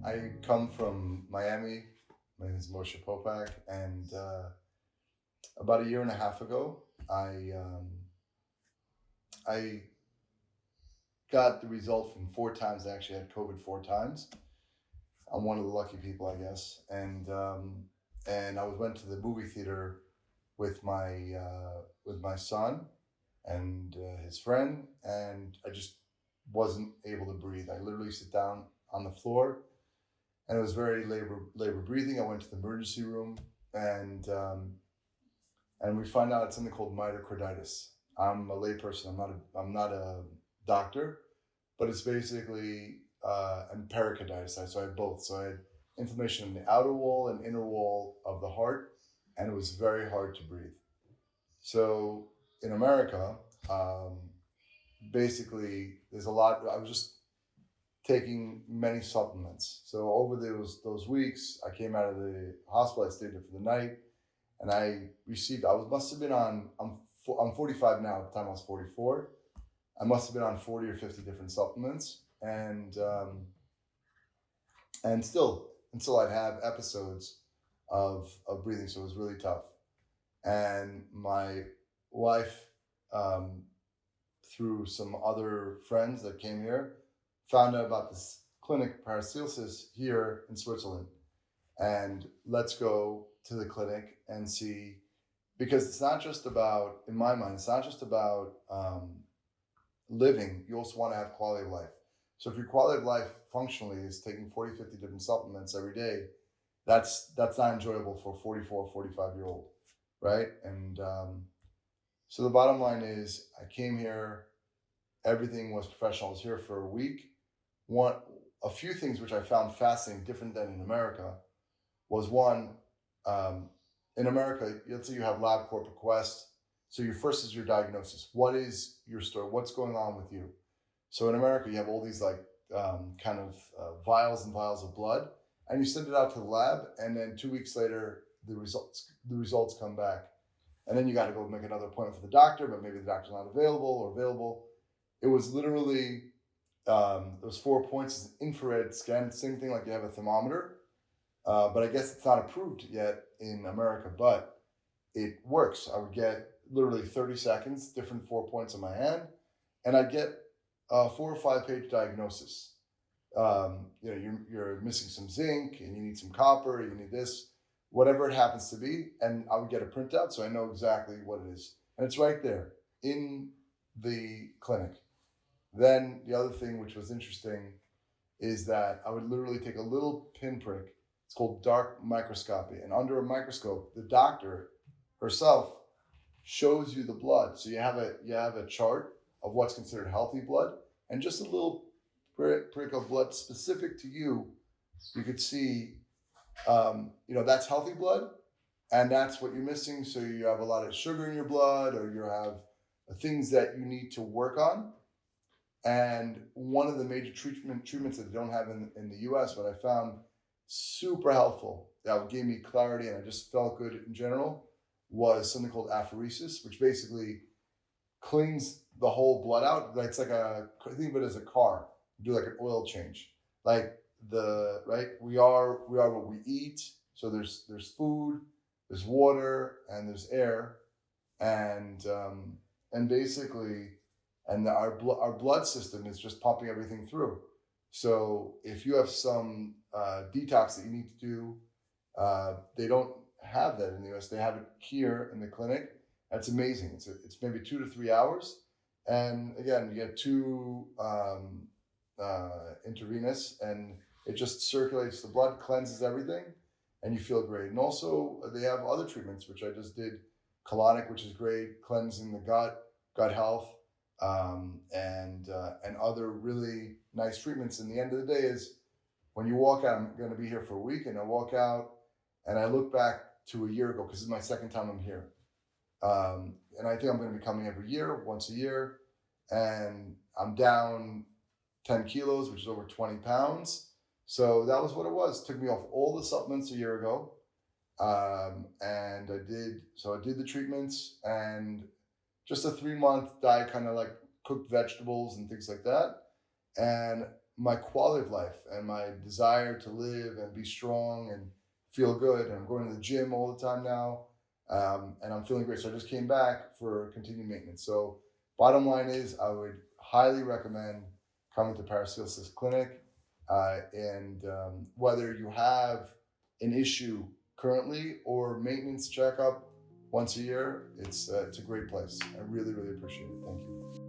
I come from Miami. My name is Moshe Popak, and about a year and a half ago, I got the result from 4 times. I actually had COVID 4 times. I'm one of the lucky people, I guess. And I went to the movie theater with my son and his friend, and I just wasn't able to breathe. I literally sit down on the floor, and it was very labor breathing. I went to the emergency room, and we find out it's something called myocarditis. I'm a layperson. I'm not a doctor, but it's basically and pericarditis. So I had both. So I had inflammation in the outer wall and inner wall of the heart, and it was very hard to breathe. So in America, basically, there's a lot. I was just taking many supplements. So over those weeks, I came out of the hospital. I stayed there for the night, and I must have been on. I'm 45 now. At the time I was 44. I must have been on 40 or 50 different supplements, and still I'd have episodes of breathing. So it was really tough. And my wife, through some other friends that came here, found out about this clinic, Paracelsus, here in Switzerland. And let's go to the clinic and see, because it's not just about, in my mind, it's not just about living. You also want to have quality of life. So if your quality of life functionally is taking 40, 50 different supplements every day, that's not enjoyable for a 44, 45-year-old, right? And so the bottom line is, I came here, everything was professional. I was here for a week. A few things which I found fascinating, different than in America, was one, in America, let's say you have LabCorp request. So your first is your diagnosis. What is your story? What's going on with you? So in America, you have all these vials and vials of blood, and you send it out to the lab, and then 2 weeks later, the results come back. And then you got to go make another appointment for the doctor, but maybe the doctor's not available. It was literally, those 4 points is an infrared scan, same thing like you have a thermometer, but I guess it's not approved yet in America, but it works. I would get literally 30 seconds, different 4 points on my hand, and I'd get a 4 or 5 page diagnosis. You're missing some zinc, and you need some copper, you need this, whatever it happens to be, and I would get a printout so I know exactly what it is. And it's right there in the clinic. Then the other thing which was interesting is that I would literally take a little pinprick. It's called dark microscopy. And under a microscope, the doctor herself shows you the blood. So you have a chart of what's considered healthy blood, and just a little prick of blood specific to you. You could see, that's healthy blood, and that's what you're missing. So you have a lot of sugar in your blood, or you have things that you need to work on. And one of the major treatments that they don't have in the US, what I found super helpful, that gave me clarity and I just felt good in general, was something called apheresis, which basically cleans the whole blood out. It's like think of it as a car. You do like an oil change. Like we are what we eat. So there's food, there's water, and there's air, and basically, and our blood system is just pumping everything through. So if you have some detox that you need to do, they don't have that in the US. They have it here in the clinic. That's amazing. It's maybe 2 to 3 hours, and again, you get 2 intravenous, and it just circulates the blood, cleanses everything, and you feel great. And also, they have other treatments which I just did, colonic, which is great, cleansing the gut health. And other really nice treatments. And the end of the day is, when you walk out, I'm going to be here for a week, and I walk out and I look back to a year ago, because this is my second time I'm here. And I think I'm going to be coming every year, once a year, and I'm down 10 kilos, which is over 20 pounds. So that was what it was. It took me off all the supplements a year ago. And I did the treatments, and just a 3-month diet, kind of like cooked vegetables and things like that. And my quality of life and my desire to live and be strong and feel good. And I'm going to the gym all the time now, and I'm feeling great. So I just came back for continued maintenance. So bottom line is, I would highly recommend coming to Paracelsus Clinic, and whether you have an issue currently or maintenance checkup once a year, it's a great place. I really, really appreciate it. Thank you.